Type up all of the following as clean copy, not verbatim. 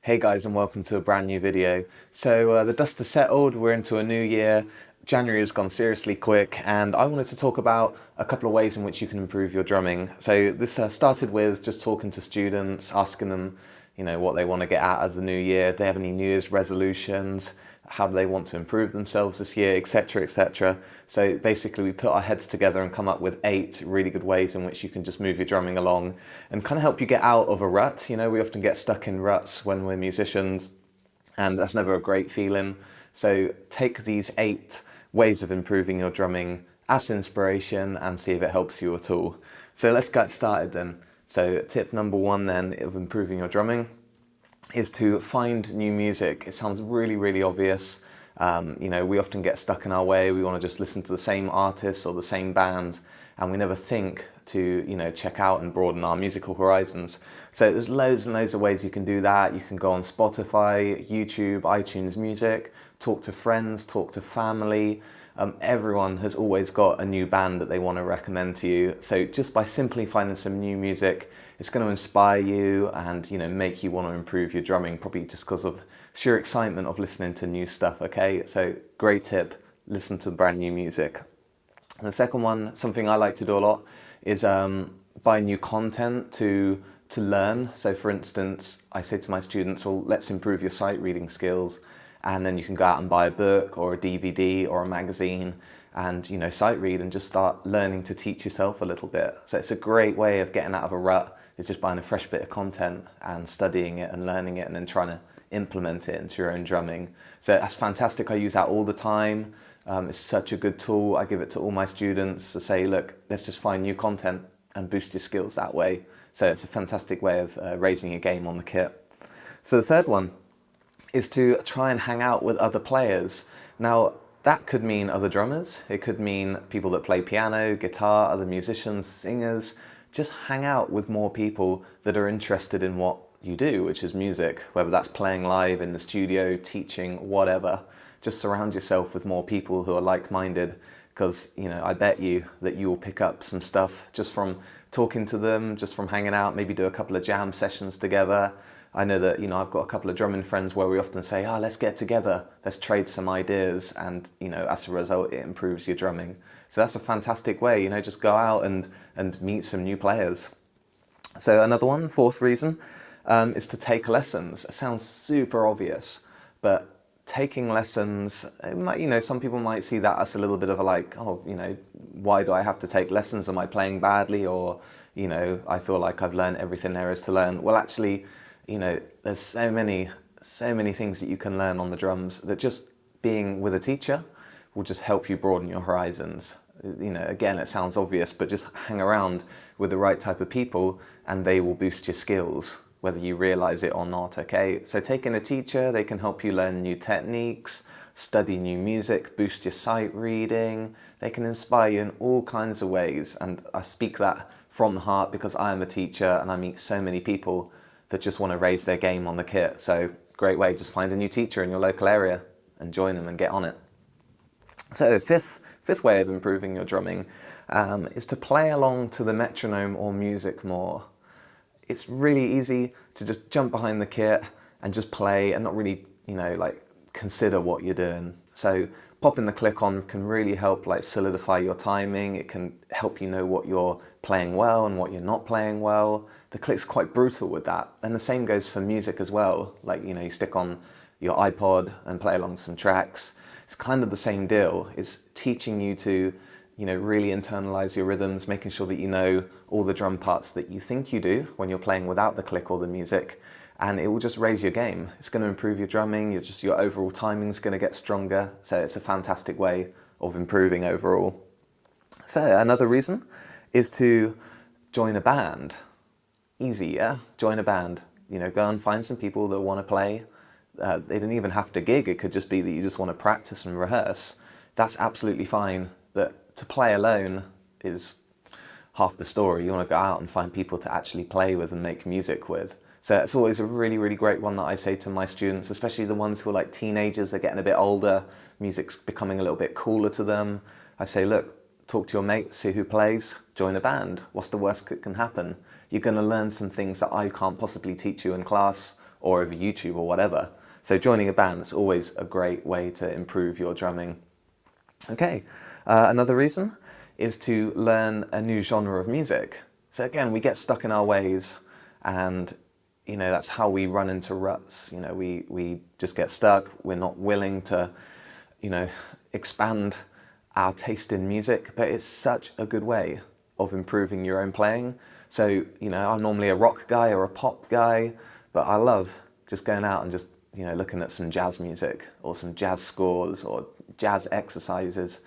Hey guys, and welcome to a brand new video. The dust has settled, we're into a new year. January has gone seriously quick, and I wanted to talk about a couple of ways in which you can improve your drumming. So this started with just talking to students, asking them, what they want to get out of the new year. Do they have any New Year's resolutions? How do they want to improve themselves this year, etc., etc. So basically we put our heads together and come up with 8 really good ways in which you can just move your drumming along and kind of help you get out of a rut. We often get stuck in ruts when we're musicians, and that's never a great feeling. So take these 8 ways of improving your drumming as inspiration and see if it helps you at all. So let's get started then. So tip number 1 then of improving your drumming is to find new music. It sounds really, really obvious. We often get stuck in our way. We want to just listen to the same artists or the same bands, and we never think to, check out and broaden our musical horizons. So there's loads and loads of ways you can do that. You can go on Spotify, YouTube, iTunes Music, talk to friends, talk to family. Everyone has always got a new band that they want to recommend to you. So just by simply finding some new music, it's going to inspire you and make you want to improve your drumming, probably just because of sheer excitement of listening to new stuff. Okay, so great tip, listen to brand new music. And the second one, something I like to do a lot, is buy new content to learn. So for instance, I say to my students, well, let's improve your sight reading skills, and then you can go out and buy a book or a DVD or a magazine and sight read and just start learning to teach yourself a little bit. So it's a great way of getting out of a rut, is just buying a fresh bit of content and studying it and learning it and then trying to implement it into your own drumming. So that's fantastic. I use that all the time. It's such a good tool. I give it to all my students to say, look, let's just find new content and boost your skills that way. So it's a fantastic way of raising your game on the kit. So the third one is to try and hang out with other players. Now, that could mean other drummers. It could mean people that play piano, guitar, other musicians, singers. Just hang out with more people that are interested in what you do, which is music, whether that's playing live in the studio, teaching, whatever. Just surround yourself with more people who are like-minded, because I bet you that you will pick up some stuff just from talking to them, just from hanging out, maybe do a couple of jam sessions together. I know that I've got a couple of drumming friends where we often say, let's get together, let's trade some ideas, and as a result it improves your drumming. So that's a fantastic way, just go out and meet some new players. So another one, fourth reason, is to take lessons. It sounds super obvious, but taking lessons, it might, some people might see that as a little bit of a why do I have to take lessons? Am I playing badly? Or, I feel like I've learned everything there is to learn. Well, actually, there's so many things that you can learn on the drums that just being with a teacher will just help you broaden your horizons. Again, it sounds obvious, but just hang around with the right type of people and they will boost your skills, whether you realize it or not, okay? So taking a teacher, they can help you learn new techniques, study new music, boost your sight reading. They can inspire you in all kinds of ways. And I speak that from the heart because I am a teacher and I meet so many people that just want to raise their game on the kit. So great way, just find a new teacher in your local area and join them and get on it. So fifth way of improving your drumming is to play along to the metronome or music more. It's really easy to just jump behind the kit and just play and not really, consider what you're doing. So popping the click on can really help solidify your timing. It can help you know what you're playing well and what you're not playing well. The click's quite brutal with that. And the same goes for music as well. You stick on your iPod and play along some tracks. It's kind of the same deal. It's teaching you to really internalize your rhythms, making sure that you know all the drum parts that you think you do when you're playing without the click or the music, and it will just raise your game. It's going to improve your drumming, your overall timing is going to get stronger, so it's a fantastic way of improving overall. So another reason is to join a band. Easy, yeah? Join a band. Go and find some people that want to play. They don't even have to gig, it could just be that you just want to practice and rehearse. That's absolutely fine, but to play alone is half the story. You want to go out and find people to actually play with and make music with. So it's always a really, really great one that I say to my students, especially the ones who are teenagers, they're getting a bit older, music's becoming a little bit cooler to them. I say, look, talk to your mates, see who plays, join a band. What's the worst that can happen? You're going to learn some things that I can't possibly teach you in class, or over YouTube or whatever. So joining a band is always a great way to improve your drumming. Okay, another reason is to learn a new genre of music. So again, we get stuck in our ways, and that's how we run into ruts. We just get stuck. We're not willing to expand our taste in music, but it's such a good way of improving your own playing. So I'm normally a rock guy or a pop guy, but I love just going out and just looking at some jazz music or some jazz scores or jazz exercises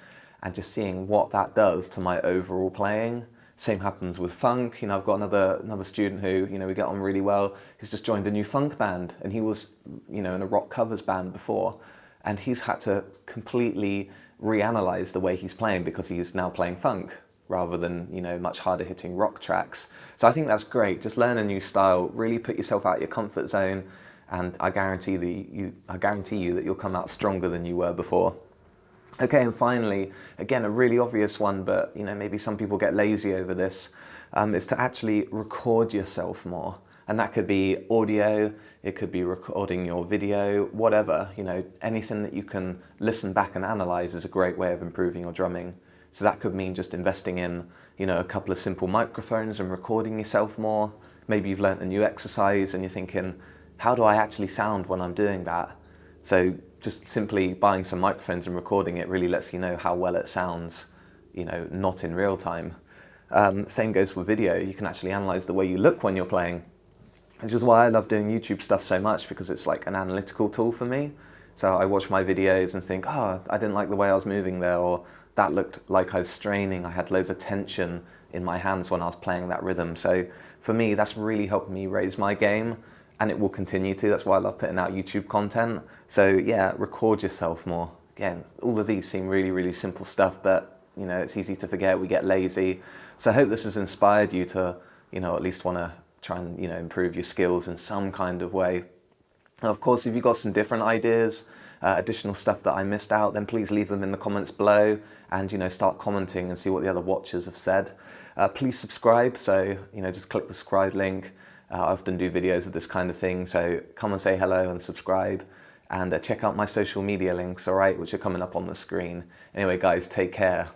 and just seeing what that does to my overall playing. Same happens with funk. I've got another student who we get on really well, who's just joined a new funk band, and he was in a rock covers band before, and he's had to completely reanalyze the way he's playing because he's now playing funk rather than much harder hitting rock tracks. So I think that's great. Just learn a new style, really put yourself out your comfort zone, and I guarantee you that you'll come out stronger than you were before. Okay, and finally, again, a really obvious one, but maybe some people get lazy over this, is to actually record yourself more. And that could be audio, it could be recording your video, whatever. Anything that you can listen back and analyze is a great way of improving your drumming. So that could mean just investing in a couple of simple microphones and recording yourself more. Maybe you've learnt a new exercise and you're thinking, how do I actually sound when I'm doing that? So just simply buying some microphones and recording it really lets you know how well it sounds, not in real time. Same goes for video. You can actually analyze the way you look when you're playing, which is why I love doing YouTube stuff so much, because it's like an analytical tool for me. So I watch my videos and think, I didn't like the way I was moving there, or that looked like I was straining. I had loads of tension in my hands when I was playing that rhythm. So for me, that's really helped me raise my game, and it will continue to. That's why I love putting out YouTube content. So yeah, record yourself more. Again, all of these seem really, really simple stuff, but it's easy to forget. We get lazy. So I hope this has inspired you to, at least want to try and, improve your skills in some kind of way. And of course, if you've got some different ideas, additional stuff that I missed out, then please leave them in the comments below, and start commenting and see what the other watchers have said. Please subscribe. So just click the subscribe link. I often do videos of this kind of thing, so come and say hello and subscribe, and check out my social media links, alright, which are coming up on the screen. Anyway guys, take care.